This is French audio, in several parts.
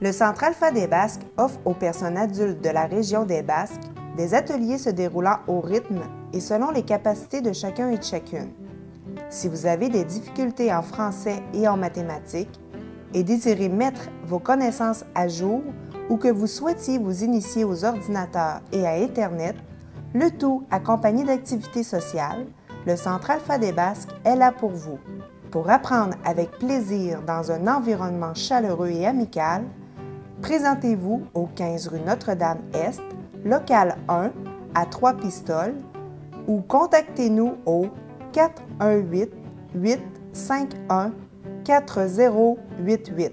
Le Centre Alpha des Basques offre aux personnes adultes de la région des Basques des ateliers se déroulant au rythme et selon les capacités de chacun et de chacune. Si vous avez des difficultés en français et en mathématiques et désirez mettre vos connaissances à jour ou que vous souhaitiez vous initier aux ordinateurs et à Internet, le tout accompagné d'activités sociales, le Centre Alpha des Basques est là pour vous. Pour apprendre avec plaisir dans un environnement chaleureux et amical, présentez-vous au 15 rue Notre-Dame-Est, local 1, à Trois-Pistoles, ou contactez-nous au 418-851-4088.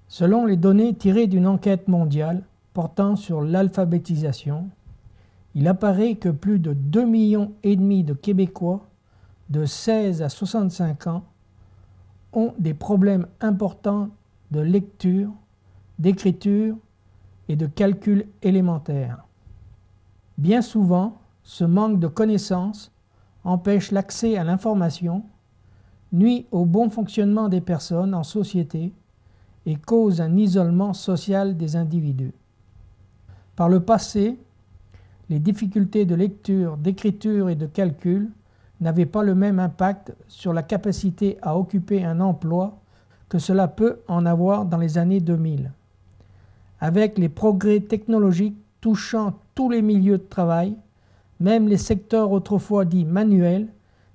Selon les données tirées d'une enquête mondiale portant sur l'alphabétisation, il apparaît que plus de 2,5 millions de Québécois de 16 à 65 ans ont des problèmes importants de lecture, d'écriture et de calcul élémentaire. Bien souvent, ce manque de connaissances empêche l'accès à l'information, nuit au bon fonctionnement des personnes en société et cause un isolement social des individus. Par le passé, les difficultés de lecture, d'écriture et de calcul n'avaient pas le même impact sur la capacité à occuper un emploi que cela peut en avoir dans les années 2000. Avec les progrès technologiques touchant tous les milieux de travail, même les secteurs autrefois dits manuels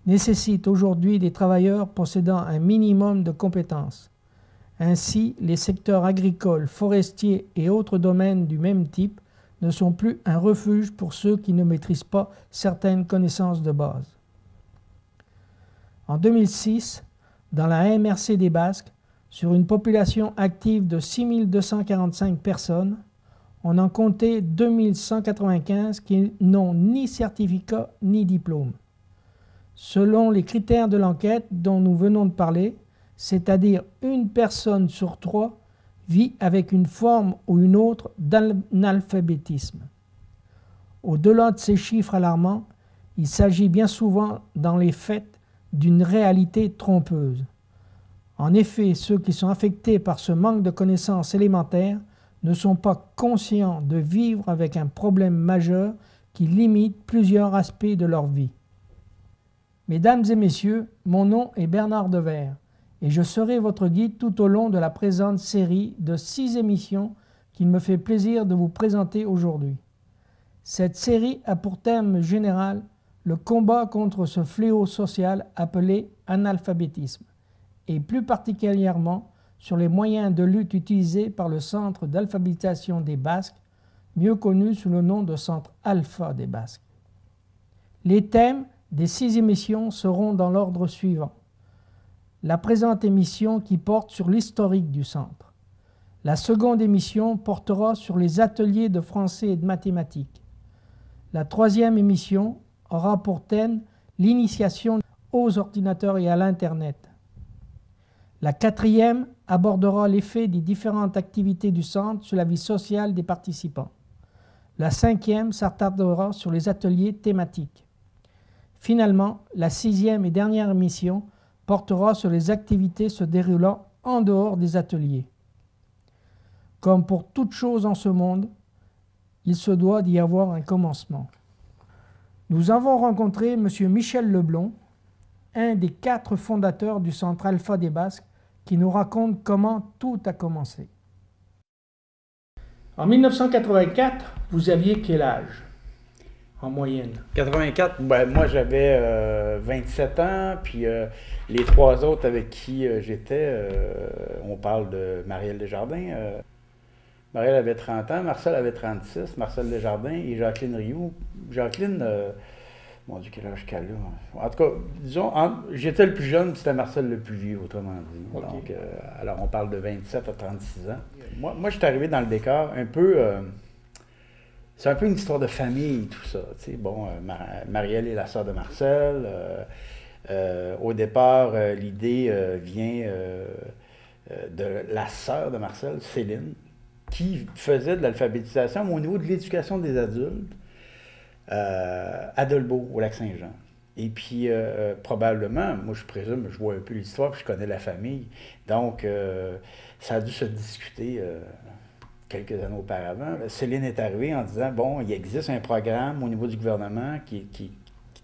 nécessitent aujourd'hui des travailleurs possédant un minimum de compétences. Ainsi, les secteurs agricoles, forestiers et autres domaines du même type ne sont plus un refuge pour ceux qui ne maîtrisent pas certaines connaissances de base. En 2006, dans la MRC des Basques, sur une population active de 6 245 personnes, on en comptait 2 195 qui n'ont ni certificat ni diplôme. Selon les critères de l'enquête dont nous venons de parler, c'est-à-dire une personne sur 3 vit avec une forme ou une autre d'analphabétisme. Au-delà de ces chiffres alarmants, il s'agit bien souvent dans les faits d'une réalité trompeuse. En effet, ceux qui sont affectés par ce manque de connaissances élémentaires ne sont pas conscients de vivre avec un problème majeur qui limite plusieurs aspects de leur vie. Mesdames et messieurs, mon nom est Bernard Devers et je serai votre guide tout au long de la présente série de 6 émissions qu'il me fait plaisir de vous présenter aujourd'hui. Cette série a pour thème général le combat contre ce fléau social appelé analphabétisme, et plus particulièrement sur les moyens de lutte utilisés par le Centre d'alphabétisation des Basques, mieux connu sous le nom de Centre Alpha des Basques. Les thèmes des 6 émissions seront dans l'ordre suivant. La présente émission qui porte sur l'historique du centre. La seconde émission portera sur les ateliers de français et de mathématiques. La troisième émission aura pour thème l'initiation aux ordinateurs et à l'Internet. La quatrième abordera l'effet des différentes activités du centre sur la vie sociale des participants. La cinquième s'attardera sur les ateliers thématiques. Finalement, la 6e et dernière émission portera sur les activités se déroulant en dehors des ateliers. Comme pour toute chose en ce monde, il se doit d'y avoir un commencement. Nous avons rencontré M. Michel Leblond, un des 4 fondateurs du Centre Alpha des Basques, qui nous raconte comment tout a commencé. En 1984, vous aviez quel âge, en moyenne? 84, moi j'avais 27 ans, puis les 3 autres avec qui j'étais, on parle de Marielle Desjardins. Marielle avait 30 ans, Marcel avait 36, Marcel Desjardins et Jacqueline Rioux. Jacqueline, mon Dieu, quel âge qu'elle a. En tout cas, disons, j'étais le plus jeune, c'était Marcel le plus vieux, autrement dit. Okay. Donc, alors on parle de 27 à 36 ans. Moi je suis arrivé dans le décor un peu... c'est un peu une histoire de famille, tout ça. Tu sais, bon, Marielle est la sœur de Marcel. Au départ, l'idée vient de la sœur de Marcel, Céline, qui faisait de l'alphabétisation au niveau de l'éducation des adultes à Dolbeau, au Lac-Saint-Jean. Et puis, probablement, moi je présume, je vois un peu l'histoire, puis je connais la famille. Donc, ça a dû se discuter quelques années auparavant. Céline est arrivée en disant, bon, il existe un programme au niveau du gouvernement qui est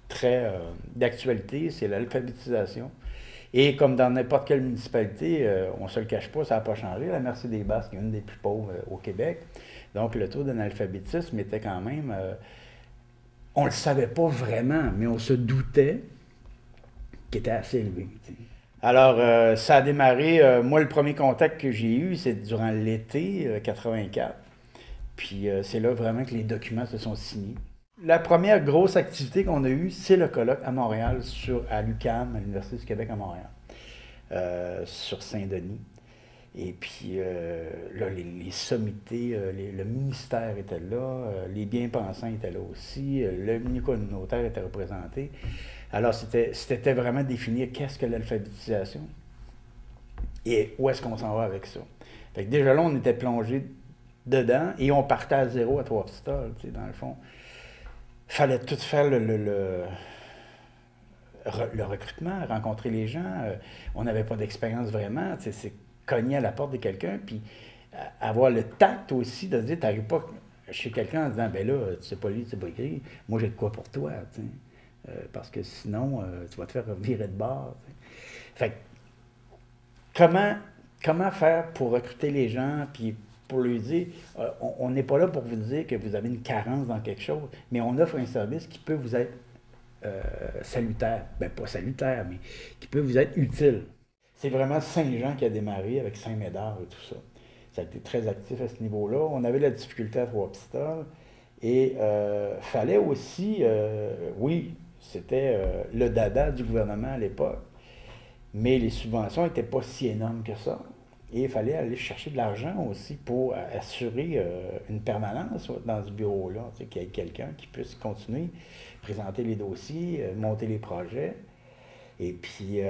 très d'actualité, c'est l'alphabétisation. Et comme dans n'importe quelle municipalité, on ne se le cache pas, ça n'a pas changé. La Mercier-des-Basques est une des plus pauvres au Québec. Donc, le taux d'analphabétisme était quand même... on ne le savait pas vraiment, mais on se doutait qu'il était assez élevé. T'sais. Alors, ça a démarré... moi, le premier contact que j'ai eu, c'est durant l'été 84. Puis, c'est là vraiment que les documents se sont signés. La première grosse activité qu'on a eue, c'est le colloque à Montréal, à l'UQAM, à l'Université du Québec à Montréal, sur Saint-Denis. Et puis là, les sommités, le ministère était là, les bien-pensants étaient là aussi, le milieu communautaire était représenté. Alors, c'était vraiment définir qu'est-ce que l'alphabétisation et où est-ce qu'on s'en va avec ça. Fait que déjà là, on était plongé dedans et on partait à zéro à Trois-Pistoles, tu sais, dans le fond. Il fallait tout faire le recrutement, rencontrer les gens. On n'avait pas d'expérience vraiment. C'est cogner à la porte de quelqu'un, puis avoir le tact aussi de dire, tu n'arrives pas chez quelqu'un en disant, ben là, tu sais pas lire, tu sais pas écrire, moi j'ai de quoi pour toi, parce que sinon, tu vas te faire virer de bord. T'sais. Fait comment faire pour recruter les gens, puis pour lui dire, on n'est pas là pour vous dire que vous avez une carence dans quelque chose, mais on offre un service qui peut vous être salutaire. Ben, pas salutaire, mais qui peut vous être utile. C'est vraiment Saint-Jean qui a démarré avec Saint-Médard et tout ça. Ça a été très actif à ce niveau-là. On avait la difficulté à Trois-Pistoles et fallait aussi, oui, c'était le dada du gouvernement à l'époque, mais les subventions n'étaient pas si énormes que ça. Et il fallait aller chercher de l'argent aussi pour assurer une permanence dans ce bureau-là, qu'il y ait quelqu'un qui puisse continuer, présenter les dossiers, monter les projets. Et puis,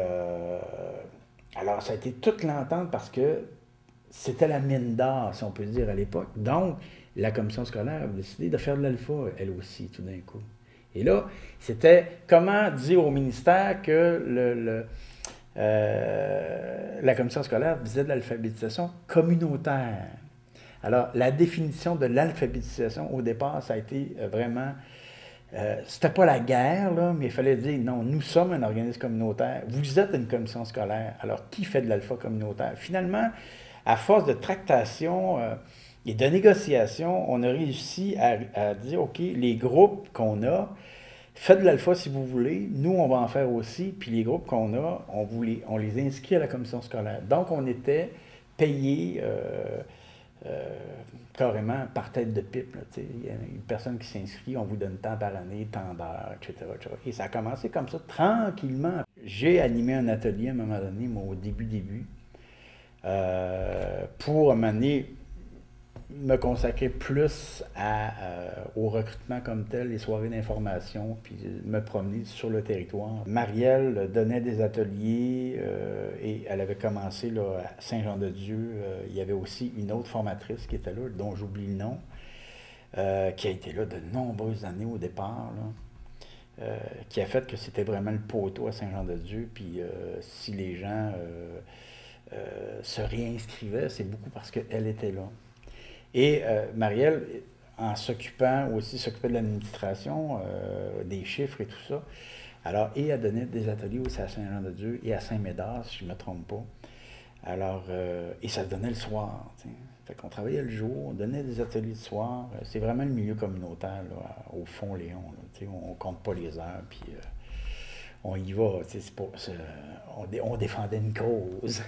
alors ça a été toute l'entente parce que c'était la mine d'or, si on peut dire, à l'époque. Donc, la commission scolaire a décidé de faire de l'alpha, elle aussi, tout d'un coup. Et là, c'était comment dire au ministère que la commission scolaire visait de l'alphabétisation communautaire. Alors, la définition de l'alphabétisation, au départ, ça a été vraiment... c'était pas la guerre, là, mais il fallait dire, non, nous sommes un organisme communautaire, vous êtes une commission scolaire, alors qui fait de l'alpha communautaire? Finalement, à force de tractation et de négociation, on a réussi à dire, OK, les groupes qu'on a, faites de l'alpha si vous voulez, nous on va en faire aussi, puis les groupes qu'on a, on les inscrit à la commission scolaire. Donc on était payés carrément par tête de pipe. Il y a une personne qui s'inscrit, on vous donne tant par année, tant d'heures, etc., etc. Et ça a commencé comme ça, tranquillement. J'ai animé un atelier à un moment donné, moi, au début, pour m'amener me consacrer plus au recrutement comme tel, les soirées d'information, puis me promener sur le territoire. Marielle donnait des ateliers et elle avait commencé là, à Saint-Jean-de-Dieu. Il y avait aussi une autre formatrice qui était là, dont j'oublie le nom, qui a été là de nombreuses années au départ, là, qui a fait que c'était vraiment le poteau à Saint-Jean-de-Dieu. Puis si les gens se réinscrivaient, c'est beaucoup parce qu'elle était là. Et Marielle, en s'occupant de l'administration, des chiffres et tout ça, alors, et elle donnait des ateliers aussi à Saint-Jean-de-Dieu et à Saint-Médard, si je ne me trompe pas. Alors, et ça se donnait le soir. T'sais. Fait qu'on travaillait le jour, on donnait des ateliers le soir. C'est vraiment le milieu communautaire, là, au fond, Léon. Là, on ne compte pas les heures, puis on y va. On défendait une cause.